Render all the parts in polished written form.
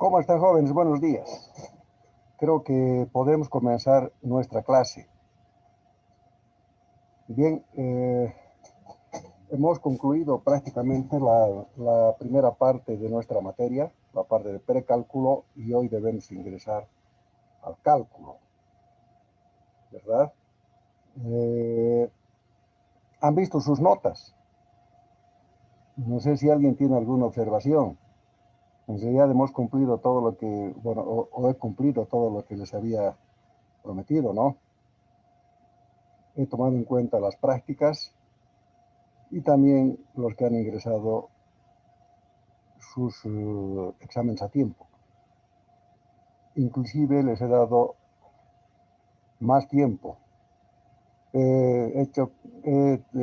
¿Cómo están, jóvenes? Buenos días. Creo que podemos comenzar nuestra clase. Bien, hemos concluido prácticamente la primera parte de nuestra materia, la parte de precálculo, y hoy debemos ingresar al cálculo, ¿verdad? ¿Han visto sus notas? No sé si alguien tiene alguna observación. En realidad hemos cumplido todo lo que, bueno, o he cumplido todo lo que les había prometido, ¿no? He tomado en cuenta las prácticas y también los que han ingresado sus exámenes a tiempo. Inclusive les he dado más tiempo. He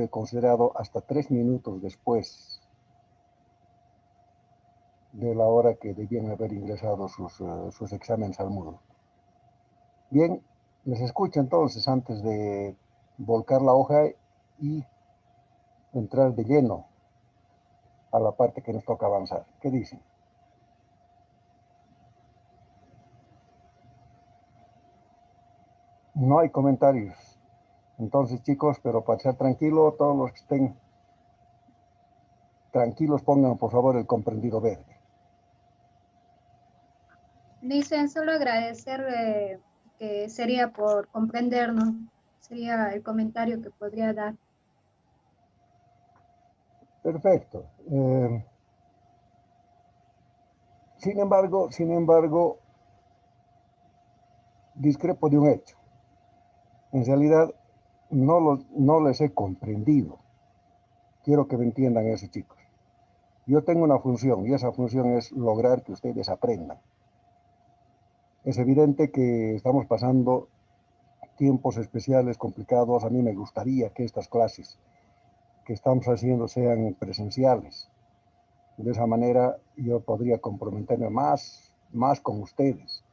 considerado hasta 3 minutos después de la hora que debían haber ingresado sus exámenes al módulo. Bien, les escucho entonces antes de volcar la hoja y entrar de lleno a la parte que nos toca avanzar. ¿Qué dicen? No hay comentarios. Entonces, chicos, pero para estar tranquilo, todos los que estén tranquilos pongan por favor el comprendido verde. Dicen solo agradecer que sería por comprendernos, sería el comentario que podría dar. Perfecto. Sin embargo, discrepo de un hecho. En realidad, no les he comprendido. Quiero que me entiendan eso, chicos. Yo tengo una función y esa función es lograr que ustedes aprendan. Es evidente que estamos pasando tiempos especiales, complicados. A mí me gustaría que estas clases que estamos haciendo sean presenciales. De esa manera yo podría comprometerme más con ustedes,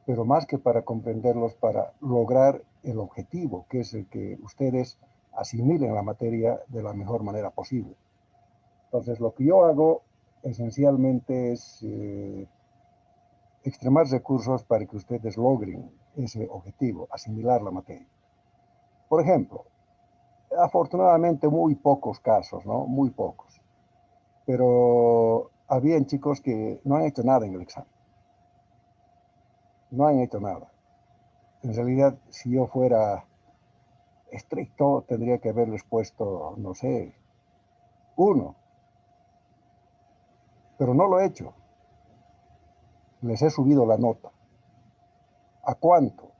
pero más que para comprenderlos, para lograr el objetivo, que es el que ustedes asimilen la materia de la mejor manera posible. Entonces, lo que yo hago esencialmente es extremar recursos para que ustedes logren ese objetivo, asimilar la materia. Por ejemplo, afortunadamente muy pocos casos, ¿no? Muy pocos. Pero habían chicos que no han hecho nada en el examen. No han hecho nada. En realidad, si yo fuera estricto, tendría que haberles puesto, no sé, 1. Pero no lo he hecho. Les he subido la nota. ¿A cuánto?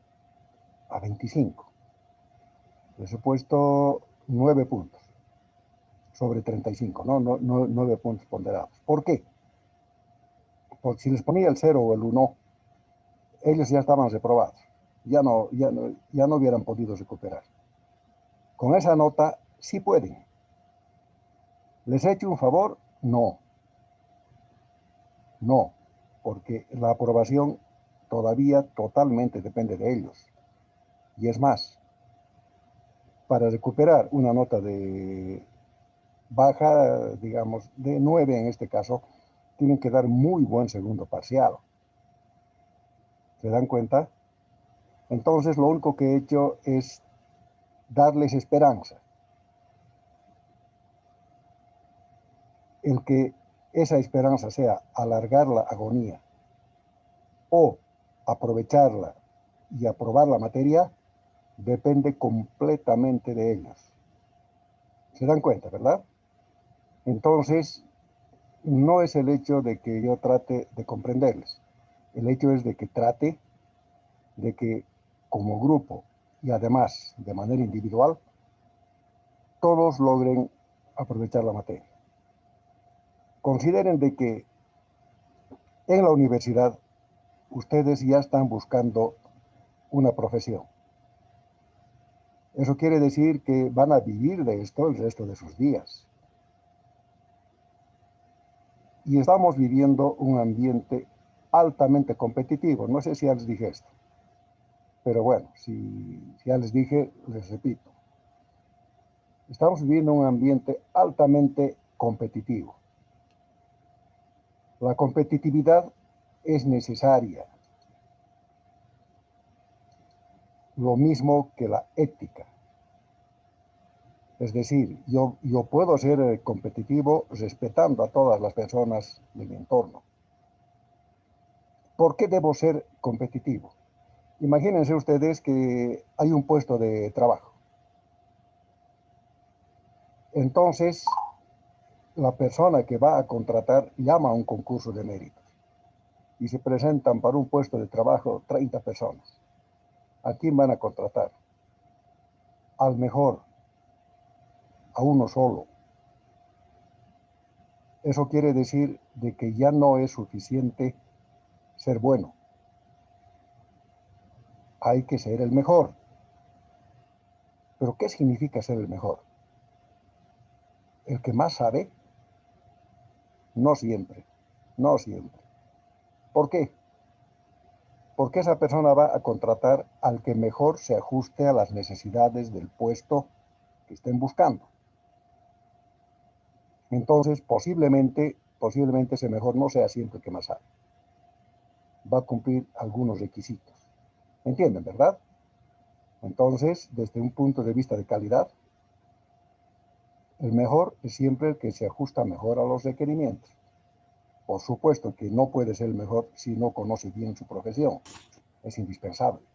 A 25. Les he puesto 9 puntos sobre 35, ¿no? 9 puntos ponderados. ¿Por qué? Porque si les ponía el 0 o el 1, ellos ya estaban reprobados. Ya no hubieran podido recuperar. Con esa nota sí pueden. ¿Les he hecho un favor? No. No, porque la aprobación todavía totalmente depende de ellos. Y es más, para recuperar una nota de baja, digamos, de 9 en este caso, tienen que dar muy buen segundo parcial. ¿Se dan cuenta? Entonces lo único que he hecho es darles esperanza. El que esa esperanza sea alargar la agonía o aprovecharla y aprobar la materia, depende completamente de ellos. ¿Se dan cuenta, verdad? Entonces, no es el hecho de que yo trate de comprenderles. El hecho es de que trate de que como grupo y además de manera individual, todos logren aprovechar la materia. Consideren de que en la universidad ustedes ya están buscando una profesión. Eso quiere decir que van a vivir de esto el resto de sus días. Y estamos viviendo un ambiente altamente competitivo. No sé si ya les dije esto, pero bueno, si ya les dije, les repito. Estamos viviendo un ambiente altamente competitivo. La competitividad es necesaria. Lo mismo que la ética. Es decir, yo puedo ser competitivo respetando a todas las personas de mi entorno. ¿Por qué debo ser competitivo? Imagínense ustedes que hay un puesto de trabajo. Entonces, la persona que va a contratar llama a un concurso de méritos y se presentan para un puesto de trabajo 30 personas. ¿A quién van a contratar? Al mejor, a uno solo. Eso quiere decir de que ya no es suficiente ser bueno. Hay que ser el mejor. ¿Pero qué significa ser el mejor? ¿El que más sabe? No siempre, no siempre. ¿Por qué? Porque esa persona va a contratar al que mejor se ajuste a las necesidades del puesto que estén buscando. Entonces, posiblemente ese mejor no sea siempre el que más sabe. Va a cumplir algunos requisitos. ¿Entienden, verdad? Entonces, desde un punto de vista de calidad, el mejor es siempre el que se ajusta mejor a los requerimientos. Por supuesto que no puede ser el mejor si no conoce bien su profesión. Es indispensable.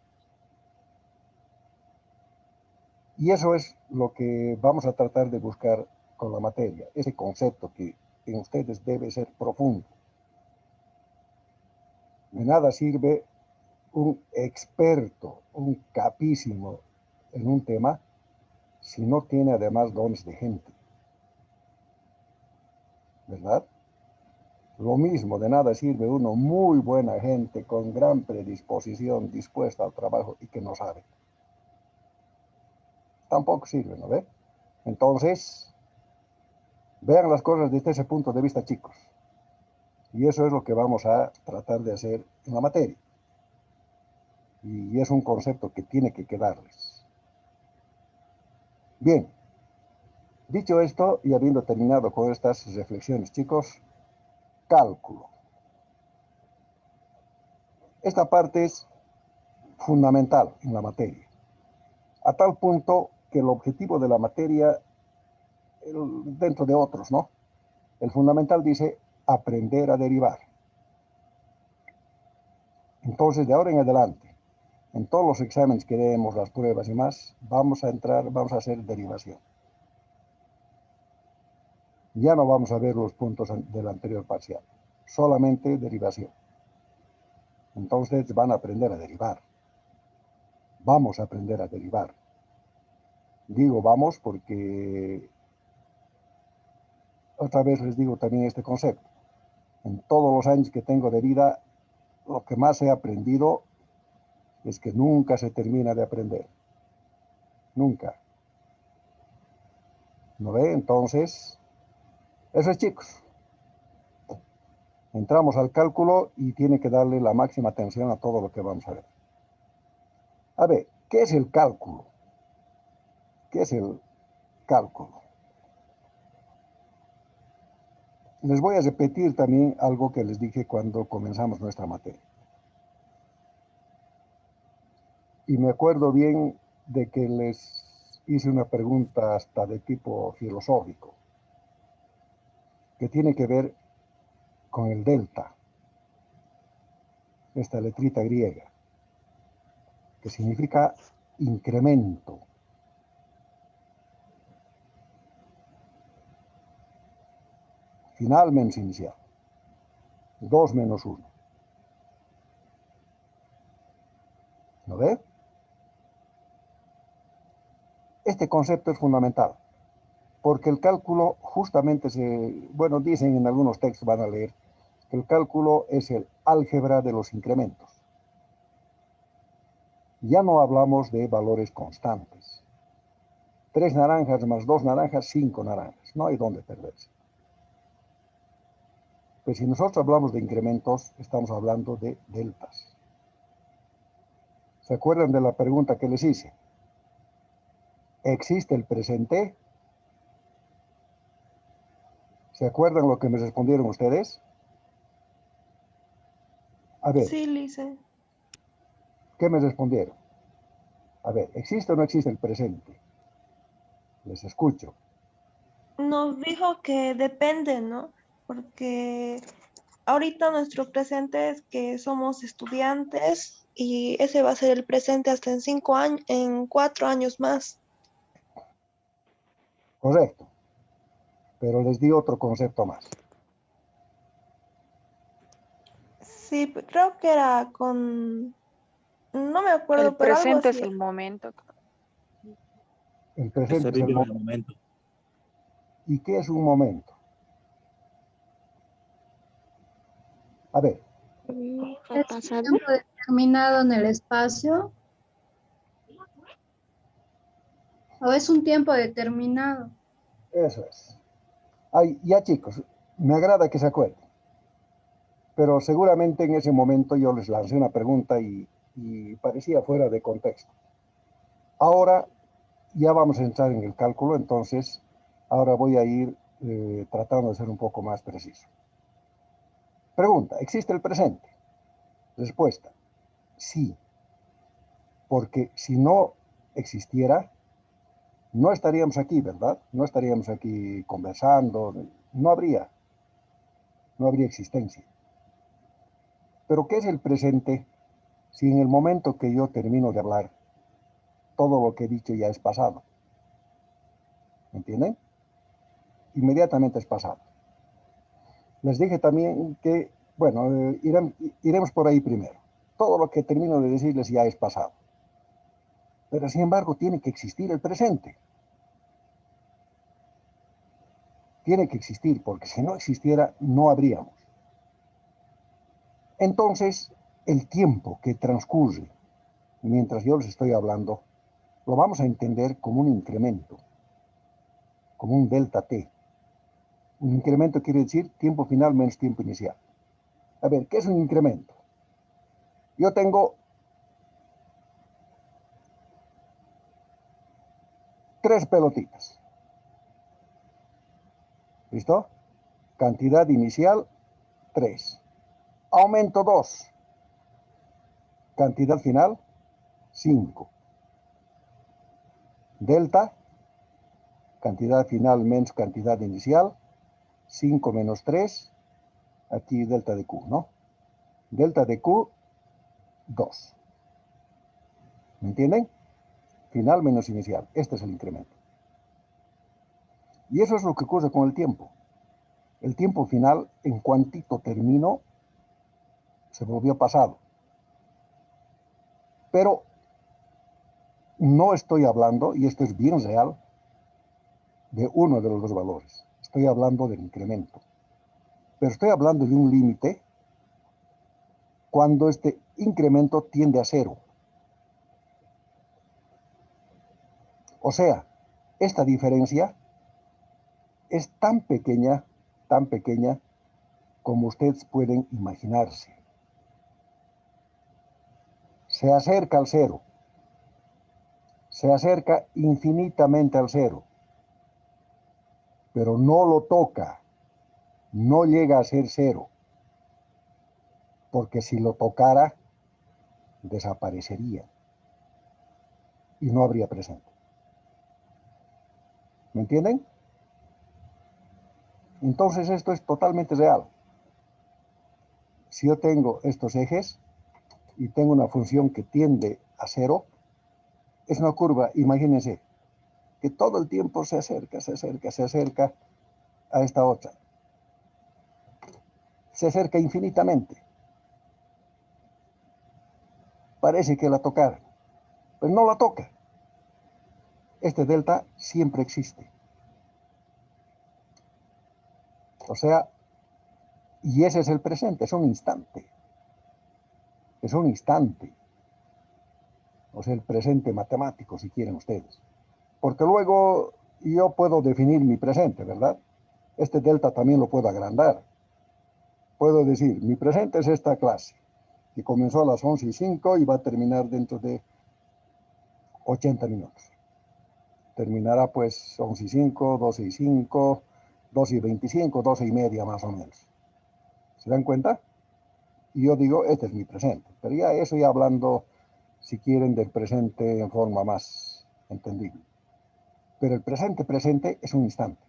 Y eso es lo que vamos a tratar de buscar con la materia, ese concepto que en ustedes debe ser profundo. De nada sirve un experto, un capísimo en un tema, si no tiene además dones de gente. ¿Verdad? Lo mismo, de nada sirve uno muy buena gente, con gran predisposición, dispuesta al trabajo y que no sabe. Tampoco sirve, ¿no ve? Entonces, vean las cosas desde ese punto de vista, chicos. Y eso es lo que vamos a tratar de hacer en la materia. Y es un concepto que tiene que quedarles. Bien, dicho esto y habiendo terminado con estas reflexiones, chicos, cálculo. Esta parte es fundamental en la materia, a tal punto que el objetivo de la materia, dentro de otros, ¿no? El fundamental dice aprender a derivar. Entonces, de ahora en adelante, en todos los exámenes que demos, las pruebas y más, vamos a hacer derivación. Ya no vamos a ver los puntos del anterior parcial, solamente derivación. Entonces van a aprender a derivar. Vamos a aprender a derivar. Digo vamos porque otra vez les digo también este concepto. En todos los años que tengo de vida, lo que más he aprendido es que nunca se termina de aprender. Nunca. ¿No ve? Entonces, eso es, chicos. Entramos al cálculo y tiene que darle la máxima atención a todo lo que vamos a ver. A ver, ¿qué es el cálculo? ¿Qué es el cálculo? Les voy a repetir también algo que les dije cuando comenzamos nuestra materia. Y me acuerdo bien de que les hice una pregunta hasta de tipo filosófico, que tiene que ver con el delta, esta letrita griega, que significa incremento. Final menos inicial. 2 menos 1. ¿Lo ve? Este concepto es fundamental, porque el cálculo justamente bueno, dicen en algunos textos, van a leer, que el cálculo es el álgebra de los incrementos. Ya no hablamos de valores constantes. 3 naranjas más 2 naranjas, 5 naranjas. No hay dónde perderse. Pues si nosotros hablamos de incrementos, estamos hablando de deltas. ¿Se acuerdan de la pregunta que les hice? ¿Existe el presente? ¿Se acuerdan lo que me respondieron ustedes? A ver, Sí, Lice. ¿qué me respondieron? A ver, ¿existe o no existe el presente? Les escucho. Nos dijo que depende, ¿no? Porque ahorita nuestro presente es que somos estudiantes y ese va a ser el presente hasta en 5 años, en 4 años más. Correcto. Pero les di otro concepto más. Sí, creo que era con, no me El acuerdo, pero algo presente así es el era. momento. El Está presente es el viviendo en el momento. momento. ¿Y qué es un momento? A ver, ¿Es un tiempo determinado en el espacio o es un tiempo determinado? eso es. Ay, ya chicos, me agrada que se acuerden. Pero seguramente en ese momento yo les lancé una pregunta y parecía fuera de contexto. Ahora ya vamos a entrar en el cálculo, entonces ahora voy a ir tratando de ser un poco más preciso. Pregunta, ¿existe el presente? Respuesta, sí, porque si no existiera, no estaríamos aquí, ¿verdad? No estaríamos aquí conversando, no habría existencia. Pero ¿qué es el presente si en el momento que yo termino de hablar, todo lo que he dicho ya es pasado? ¿Me entienden? Inmediatamente es pasado. Les dije también que, bueno, iremos por ahí primero. Todo lo que termino de decirles ya es pasado. Pero sin embargo tiene que existir el presente. Tiene que existir, porque si no existiera, no habríamos. Entonces, el tiempo que transcurre mientras yo les estoy hablando, lo vamos a entender como un incremento, como un delta T. Un incremento quiere decir tiempo final menos tiempo inicial. A ver, ¿qué es un incremento? Yo tengo 3 pelotitas. ¿Listo? Cantidad inicial, 3. Aumento 2. Cantidad final, 5. Delta, cantidad final menos cantidad inicial, 5 menos 3. Aquí delta de Q, ¿no? Delta de Q, 2. ¿Me entienden? Final menos inicial. Este es el incremento. Y eso es lo que ocurre con el tiempo. El tiempo final, en cuantito terminó, se volvió pasado. Pero no estoy hablando, y esto es bien real, de uno de los dos valores. Estoy hablando del incremento. Pero estoy hablando de un límite cuando este incremento tiende a cero. O sea, esta diferencia es tan pequeña como ustedes pueden imaginarse. Se acerca al cero, se acerca infinitamente al cero, pero no lo toca, no llega a ser cero, porque si lo tocara, desaparecería y no habría presente. ¿Me entienden? Entonces esto es totalmente real. Si yo tengo estos ejes y tengo una función que tiende a cero, es una curva, imagínense, que todo el tiempo se acerca, se acerca, se acerca a esta otra. Se acerca infinitamente. Parece que la tocara, pero no la toca. Este delta siempre existe. O sea, y ese es el presente, es un instante. Es un instante. O sea, el presente matemático, si quieren ustedes. Porque luego yo puedo definir mi presente, ¿verdad? Este delta también lo puedo agrandar. Puedo decir, mi presente es esta clase, que comenzó a las 11:05 y va a terminar dentro de 80 minutos. Terminará pues 11:05, 12:05, 12:25, 12:30 más o menos. ¿Se dan cuenta? Y yo digo, este es mi presente. Pero ya eso ya hablando, si quieren, del presente en forma más entendible. Pero el presente es un instante.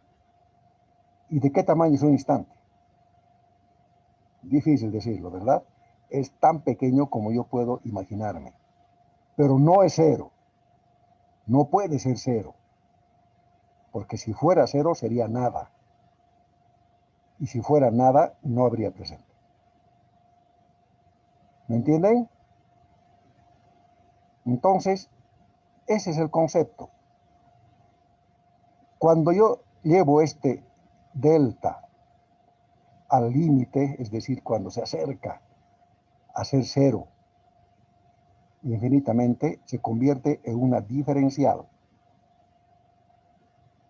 ¿Y de qué tamaño es un instante? Difícil decirlo, ¿verdad? Es tan pequeño como yo puedo imaginarme. Pero no es cero. No puede ser cero. Porque si fuera cero sería nada. Y si fuera nada, no habría presente. ¿Me entienden? Entonces, ese es el concepto. Cuando yo llevo este delta al límite, es decir, cuando se acerca a ser cero infinitamente, se convierte en una diferencial.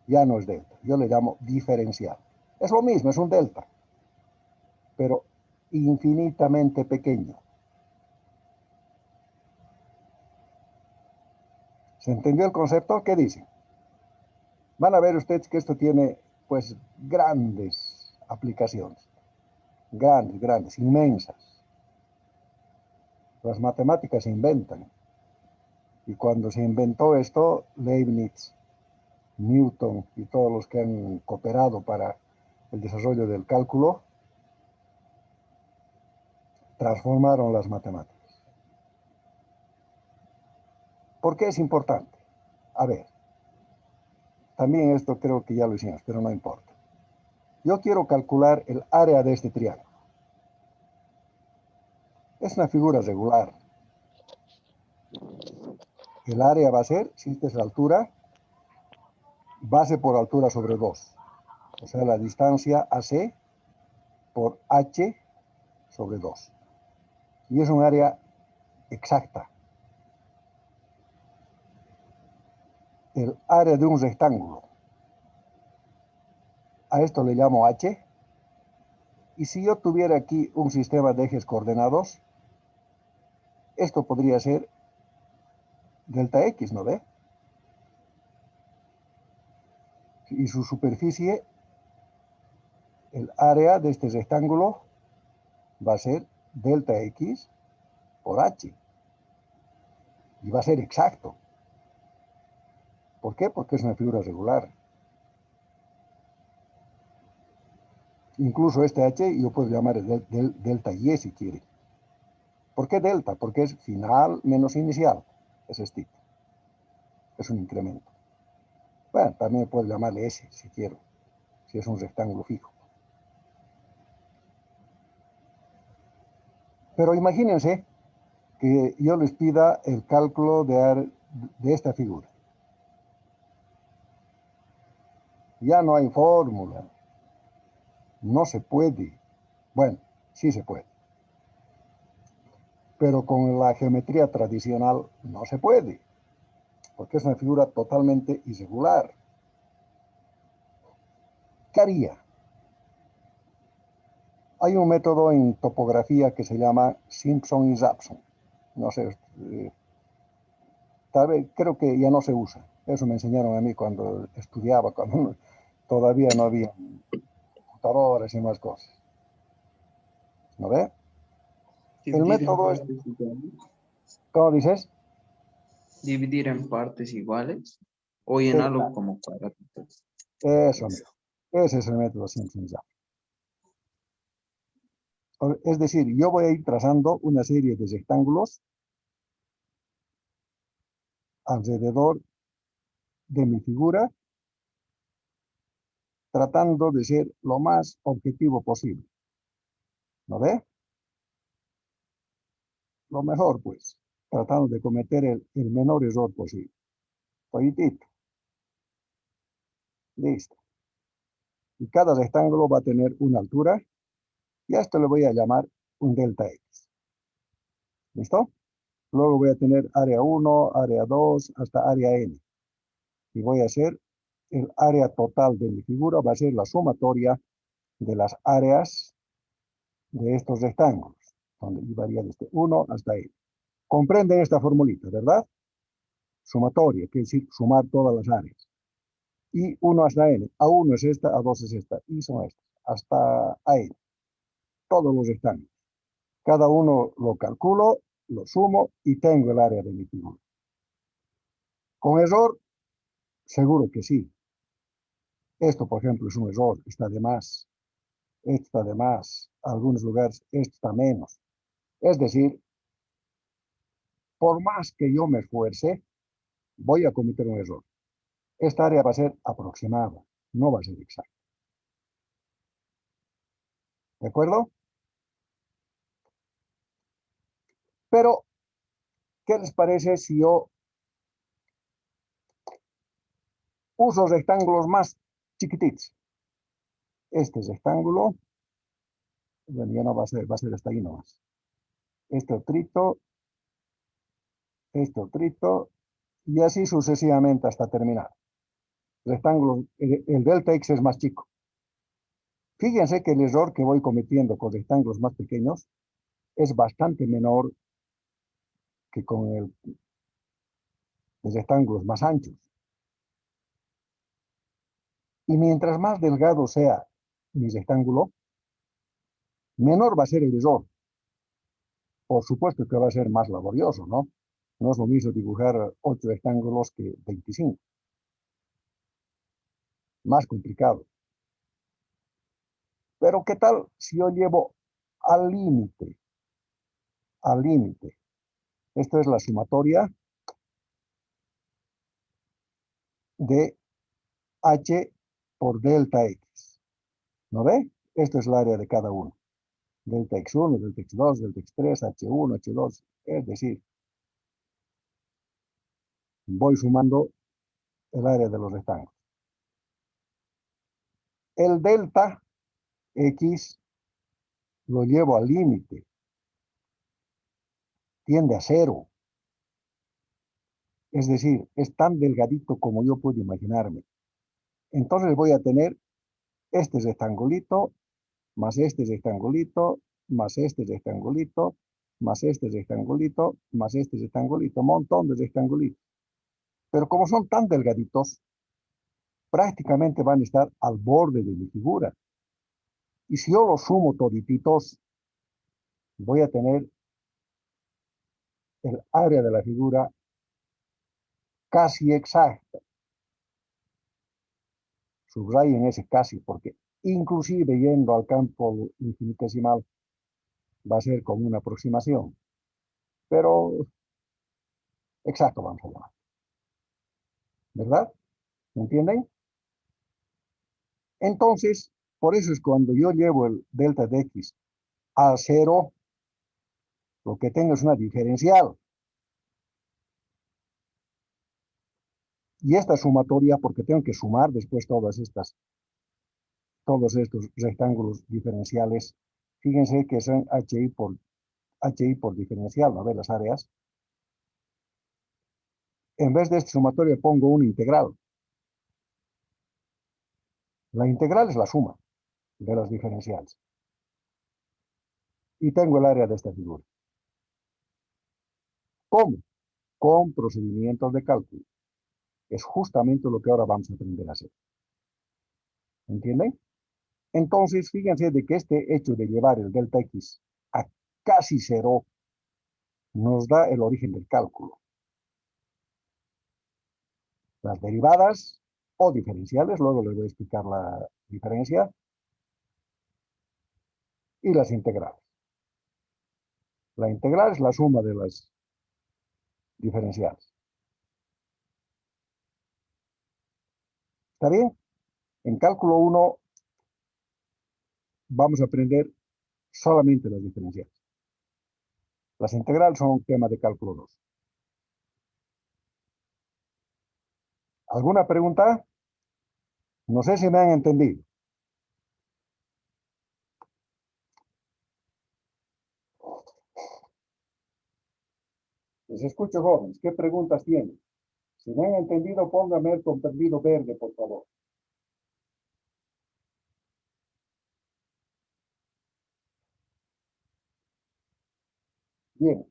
Ya no es delta, yo le llamo diferencial. Es lo mismo, es un delta, pero infinitamente pequeño. ¿Se entendió el concepto? ¿Qué dicen? Van a ver ustedes que esto tiene, pues, grandes aplicaciones. Grandes, grandes, inmensas. Las matemáticas se inventan. Y cuando se inventó esto, Leibniz, Newton y todos los que han cooperado para el desarrollo del cálculo, transformaron las matemáticas. ¿Por qué es importante? A ver, también esto creo que ya lo hicimos, pero no importa. Yo quiero calcular el área de este triángulo. Es una figura regular. El área va a ser, si esta es la altura, base por altura sobre 2. O sea, la distancia AC por H sobre 2. Y es un área exacta. El área de un rectángulo. A esto le llamo H. Y si yo tuviera aquí un sistema de ejes coordenados, esto podría ser delta X, ¿no ve? Y su superficie, el área de este rectángulo, va a ser delta X por H. Y va a ser exacto. ¿Por qué? Porque es una figura regular. Incluso este H yo puedo llamar delta Y si quiere. ¿Por qué delta? Porque es final menos inicial. Es este. Es un incremento. Bueno, también puedo llamarle S si quiero, si es un rectángulo fijo. Pero imagínense que yo les pida el cálculo de esta figura. Ya no hay fórmula. No se puede. Bueno, sí se puede. Pero con la geometría tradicional no se puede, porque es una figura totalmente irregular. ¿Qué haría? Hay un método en topografía que se llama Simpson y Rapson. No sé, tal vez, creo que ya no se usa. Eso me enseñaron a mí cuando estudiaba, cuando todavía no había computadores y más cosas. ¿No ve? El Dividir en método es, partes iguales. ¿cómo dices? Dividir en partes iguales o llenarlo como cuadraditos. Eso, ese es el método Simpson y Rapson. Es decir, yo voy a ir trazando una serie de rectángulos alrededor de mi figura, tratando de ser lo más objetivo posible. ¿No ve? Lo mejor, pues, tratando de cometer el menor error posible. Toditito. Listo. Y cada rectángulo va a tener una altura, y a esto le voy a llamar un delta X. ¿Listo? Luego voy a tener área 1, área 2, hasta área n. Y voy a hacer el área total de mi figura, va a ser la sumatoria de las áreas de estos rectángulos, donde varía desde 1 hasta n. Comprenden esta formulita, ¿verdad? Sumatoria, quiere decir sumar todas las áreas. Y 1 hasta n. A1 es esta, A2 es esta, y son estas, hasta a n. Todos los rectángulos. Cada uno lo calculo, lo sumo y tengo el área de mi figura. ¿Con error? Seguro que sí. Esto, por ejemplo, es un error, está de más. Esto está de más. Algunos lugares esto está menos. Es decir, por más que yo me esfuerce, voy a cometer un error. Esta área va a ser aproximada, no va a ser exacta. ¿De acuerdo? Pero, ¿qué les parece si yo uso rectángulos más chiquititos? Este rectángulo, bueno, ya no va a ser hasta ahí nomás. Este otrito, y así sucesivamente hasta terminar. Rectángulo, el delta X es más chico. Fíjense que el error que voy cometiendo con rectángulos más pequeños es bastante menor que con los rectángulos más anchos. Y mientras más delgado sea mi rectángulo, menor va a ser el error. Por supuesto que va a ser más laborioso, ¿no? No es lo mismo dibujar 8 rectángulos que 25. Más complicado. Pero ¿qué tal si yo llevo al límite? Al límite. Esto es la sumatoria de h por delta x. ¿No ve? Esto es el área de cada uno. Delta x1, delta x2, delta x3, h1, h2. Es decir, voy sumando el área de los rectángulos. El delta x lo llevo al límite. Tiende a cero. Es decir, es tan delgadito como yo puedo imaginarme. Entonces voy a tener este rectangulito, más este rectangulito, más este rectangulito, más este rectangulito, más este rectangulito, un montón de rectangulitos. Pero como son tan delgaditos, prácticamente van a estar al borde de mi figura. Y si yo los sumo todititos, voy a tener el área de la figura casi exacta. Subrayen ese casi, porque inclusive yendo al campo infinitesimal va a ser como una aproximación. Pero exacto vamos a llamar. ¿Verdad? ¿Me entienden? Entonces, por eso es cuando yo llevo el delta de x a cero, lo que tengo es una diferencial. Y esta sumatoria, porque tengo que sumar después todos estos rectángulos diferenciales, fíjense que son HI por diferencial, ¿no ve las áreas? En vez de esta sumatoria pongo una integral. La integral es la suma de las diferenciales. Y tengo el área de esta figura. ¿Cómo? Con procedimientos de cálculo. Es justamente lo que ahora vamos a aprender a hacer. ¿Entienden? Entonces, fíjense de que este hecho de llevar el delta x a casi cero nos da el origen del cálculo. Las derivadas o diferenciales, luego les voy a explicar la diferencia, y las integrales. La integral es la suma de las diferenciales. ¿Está bien? En cálculo 1 vamos a aprender solamente las diferenciales. Las integrales son un tema de cálculo 2. ¿Alguna pregunta? No sé si me han entendido. Les escucho, jóvenes. ¿Qué preguntas tienen? Si me han entendido, póngame el comprendido verde, por favor. Bien.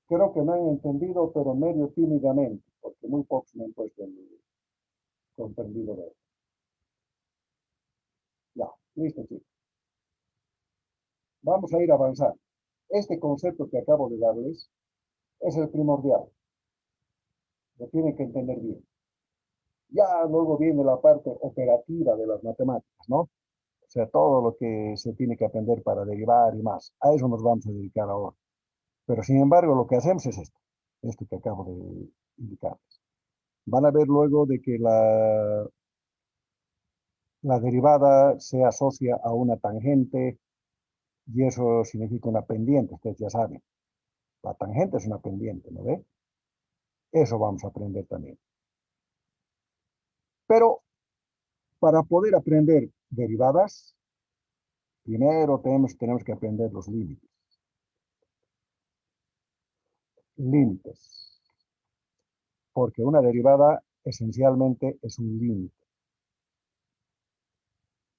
Creo que me han entendido, pero medio tímidamente, porque muy pocos me han puesto el comprendido verde. Ya, listo, chicos. Vamos a ir avanzando. Este concepto que acabo de darles es el primordial. Lo tienen que entender bien. Ya luego viene la parte operativa de las matemáticas, ¿no? O sea, todo lo que se tiene que aprender para derivar y más. A eso nos vamos a dedicar ahora. Pero sin embargo, lo que hacemos es esto que acabo de indicarles. Van a ver luego de que la derivada se asocia a una tangente y eso significa una pendiente, ustedes ya saben. La tangente es una pendiente, ¿no ve? Eso vamos a aprender también. Pero para poder aprender derivadas, primero tenemos que aprender los límites. Límites. Porque una derivada esencialmente es un límite.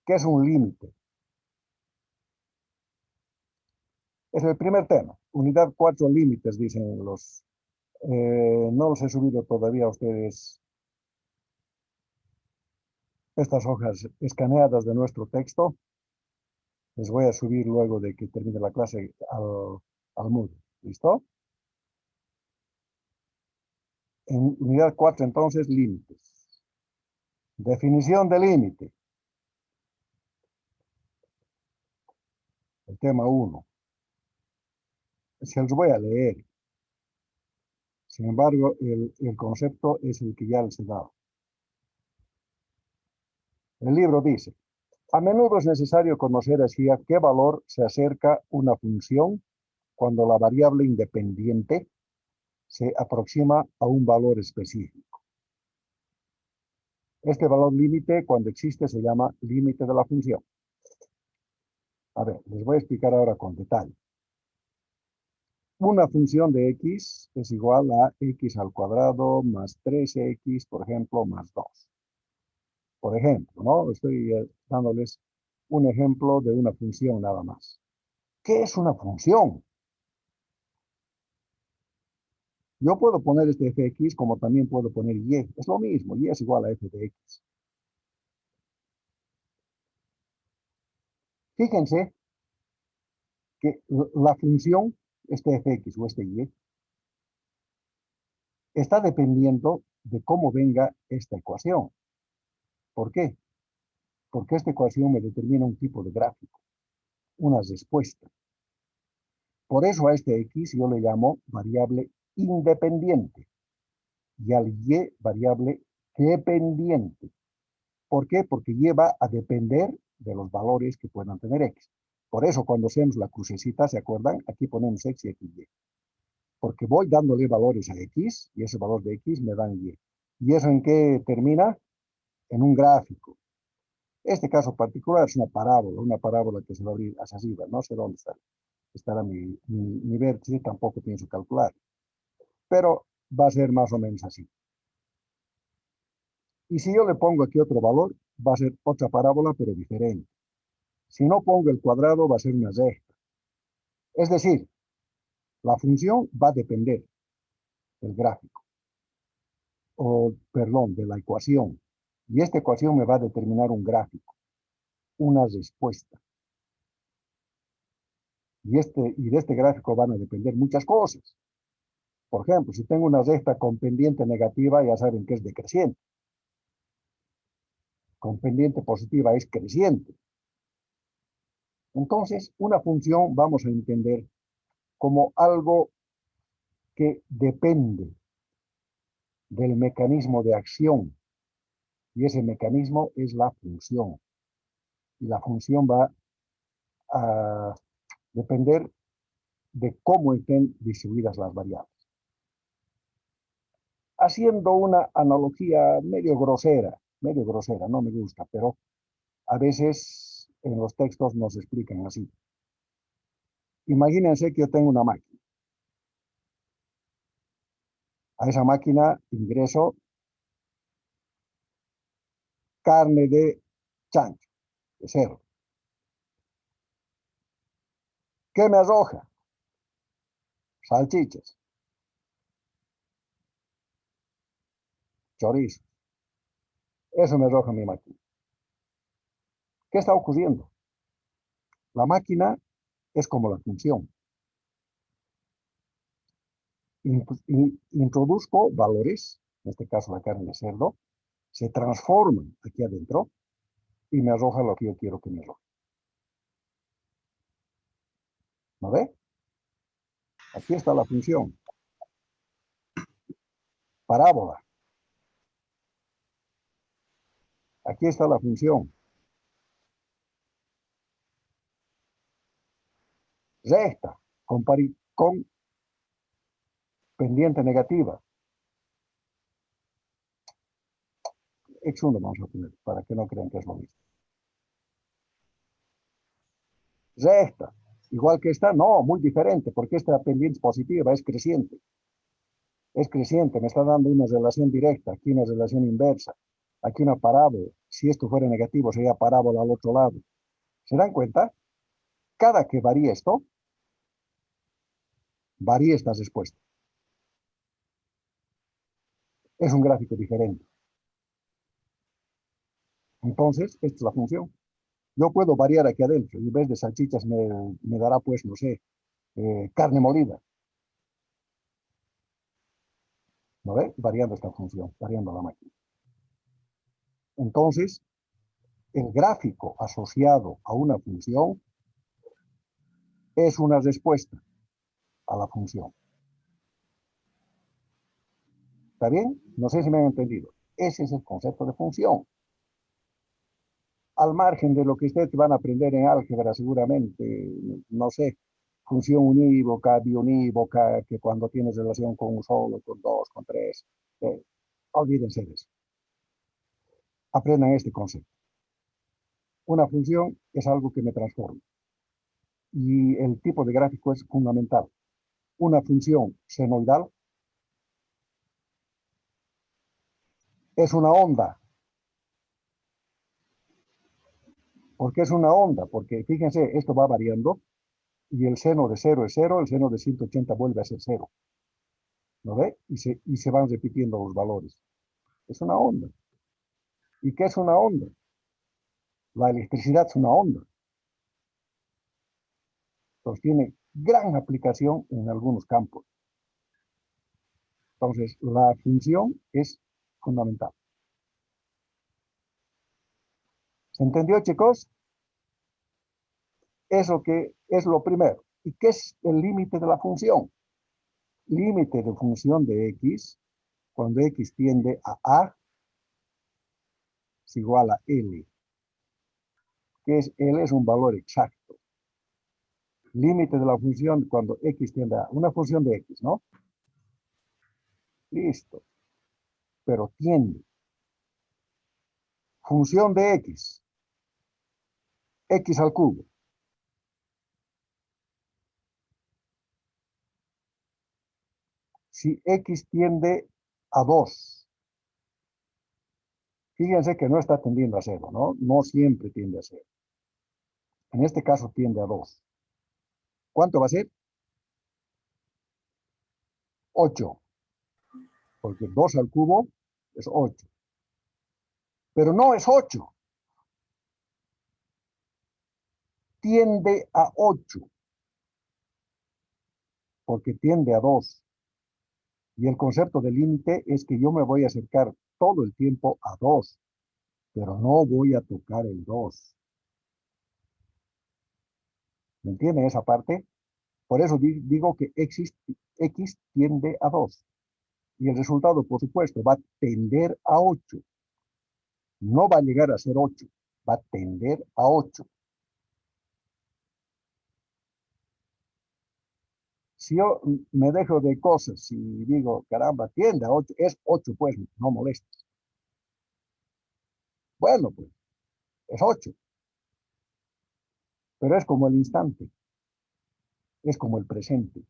¿Qué es un límite? Es el primer tema. Unidad 4, límites, dicen los. No los he subido todavía a ustedes estas hojas escaneadas de nuestro texto. Les voy a subir luego de que termine la clase al Moodle. ¿Listo? En unidad 4, entonces, límites. Definición de límite. El tema 1. Se los voy a leer. Sin embargo, el concepto es el que ya les he dado. El libro dice, a menudo es necesario conocer así a qué valor se acerca una función cuando la variable independiente se aproxima a un valor específico. Este valor límite, cuando existe, se llama límite de la función. A ver, les voy a explicar ahora con detalle. Una función de x es igual a x al cuadrado más 3x, por ejemplo, más 2. Por ejemplo, ¿no? Estoy dándoles un ejemplo de una función nada más. ¿Qué es una función? Yo puedo poner este fx como también puedo poner y. Es lo mismo, y es igual a f de x. Fíjense que la función, este fx o este y, está dependiendo de cómo venga esta ecuación. ¿Por qué? Porque esta ecuación me determina un tipo de gráfico, una respuesta. Por eso a este x yo le llamo variable independiente y al y variable dependiente. ¿Por qué? Porque y va a depender de los valores que puedan tener x. Por eso cuando hacemos la crucecita, ¿se acuerdan? Aquí ponemos x y aquí y. Porque voy dándole valores a x y ese valor de x me dan y. ¿Y eso en qué termina? En un gráfico. Este caso particular es una parábola que se va a abrir hacia arriba. No sé dónde estará mi vértice, tampoco pienso calcular. Pero va a ser más o menos así. Y si yo le pongo aquí otro valor, va a ser otra parábola, pero diferente. Si no pongo el cuadrado, va a ser una recta. Es decir, la función va a depender del gráfico, o perdón, de la ecuación. Y esta ecuación me va a determinar un gráfico, una respuesta. Y de este gráfico van a depender muchas cosas. Por ejemplo, si tengo una recta con pendiente negativa, ya saben que es decreciente. Con pendiente positiva es creciente. Entonces, una función vamos a entender como algo que depende del mecanismo de acción. Y ese mecanismo es la función. Y la función va a depender de cómo estén distribuidas las variables. Haciendo una analogía medio grosera, no me gusta, pero a veces en los textos nos explican así. Imagínense que yo tengo una máquina. A esa máquina ingreso carne de chancho, de cerdo. ¿Qué me arroja? Salchichas, chorizo. Eso me arroja mi máquina. ¿Qué está ocurriendo? La máquina es como la función. Introduzco valores, en este caso la carne de cerdo, se transforman aquí adentro y me arroja lo que yo quiero que me arroje. ¿No ve? Aquí está la función. Parábola. Aquí está la función. Recta, con pendiente negativa. X1 vamos a poner, para que no crean que es lo mismo. Recta, igual que esta, no, muy diferente, porque esta pendiente positiva es creciente. Es creciente, me está dando una relación directa, aquí una relación inversa, aquí una parábola. Si esto fuera negativo, sería parábola al otro lado. ¿Se dan cuenta? Cada que varía esto, varía esta respuesta. Es un gráfico diferente. Entonces, esta es la función. Yo puedo variar aquí adentro. En vez de salchichas me dará, pues, no sé, carne molida. ¿No ve? Variando esta función, variando la máquina. Entonces, el gráfico asociado a una función es una respuesta a la función. ¿Está bien? No sé si me han entendido. Ese es el concepto de función. Al margen de lo que ustedes van a aprender en álgebra, seguramente, no sé, función unívoca, biunívoca, que cuando tienes relación con un solo, con dos, con tres, olvídense de eso. Aprendan este concepto. Una función es algo que me transforma. Y el tipo de gráfico es fundamental. Una función senoidal es una onda. ¿Por qué es una onda? Porque fíjense, esto va variando y el seno de 0 es 0, el seno de 180 vuelve a ser 0. ¿No ve? Y se van repitiendo los valores. Es una onda. ¿Y qué es una onda? La electricidad es una onda. Entonces tiene gran aplicación en algunos campos. Entonces, la función es fundamental. ¿Se entendió, chicos? Eso que es lo primero. ¿Y qué es el límite de la función? Límite de función de x, cuando x tiende a es igual a L. Que es L es un valor exacto. Límite de la función cuando x tiende a una función de x, ¿no? Listo. Pero tiende. Función de x. X al cubo. Si x tiende a 2, fíjense que no está tendiendo a 0, ¿no? No siempre tiende a 0. En este caso tiende a 2. ¿Cuánto va a ser? 8. Porque 2 al cubo es 8. Pero no es 8. Tiende a 8. Porque tiende a 2. Y el concepto de límite es que yo me voy a acercar todo el tiempo a 2. Pero no voy a tocar el 2. ¿Me entienden esa parte? Por eso digo que x tiende a 2. Y el resultado, por supuesto, va a tender a 8. No va a llegar a ser 8. Va a tender a 8. Si yo me dejo de cosas y digo, caramba, tiende a 8, es 8, pues, no molestes. Bueno, pues, es 8. Pero es como el instante. Es como el presente.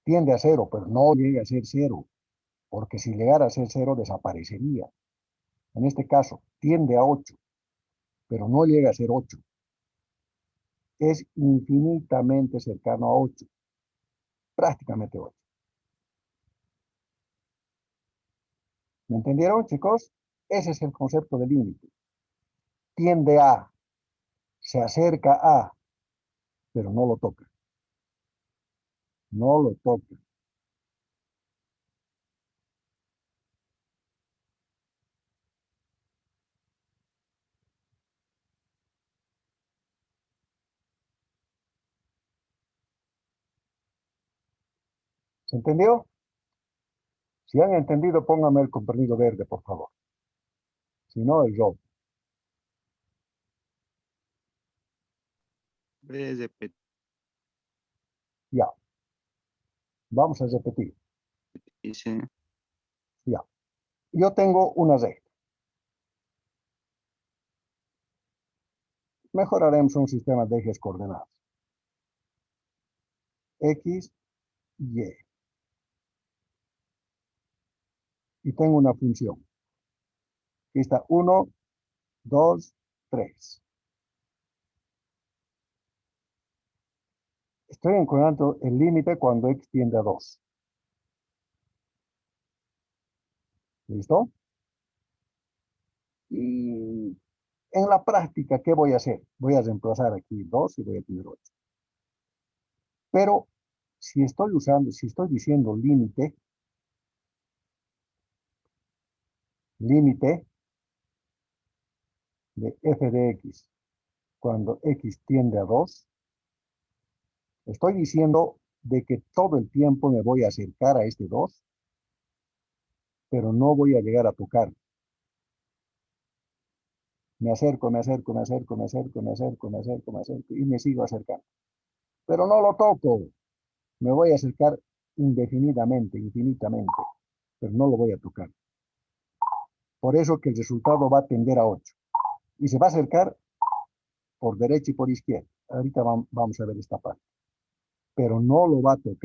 Tiende a 0, pero no llega a ser 0. Porque si llegara a ser 0, desaparecería. En este caso, tiende a 8, pero no llega a ser 8. Es infinitamente cercano a 8. Prácticamente 8. ¿Me entendieron, chicos? Ese es el concepto de límite. Tiende a, se acerca a, pero no lo toca. No lo toca. ¿Se entendió? Si han entendido, pónganme el comprimido verde, por favor. Si no, el rojo. Ya. Vamos a repetir. Dice, Ya. Yo tengo una recta. Mejoraremos un sistema de ejes coordenados. X, Y. Y tengo una función. Aquí está 1, 2, 3. Estoy encontrando el límite cuando x tiende a 2. ¿Listo? Y en la práctica, ¿qué voy a hacer? Voy a reemplazar aquí 2 y voy a tener 8. Pero si estoy diciendo límite de f de x cuando x tiende a 2, estoy diciendo de que todo el tiempo me voy a acercar a este 2, pero no voy a llegar a tocar. Me acerco, me acerco, me acerco, me acerco, me acerco, me acerco, me acerco y me sigo acercando. Pero no lo toco. Me voy a acercar indefinidamente, infinitamente, pero no lo voy a tocar. Por eso que el resultado va a tender a 8. Y se va a acercar por derecha y por izquierda. Ahorita vamos a ver esta parte. Pero no lo va a tocar.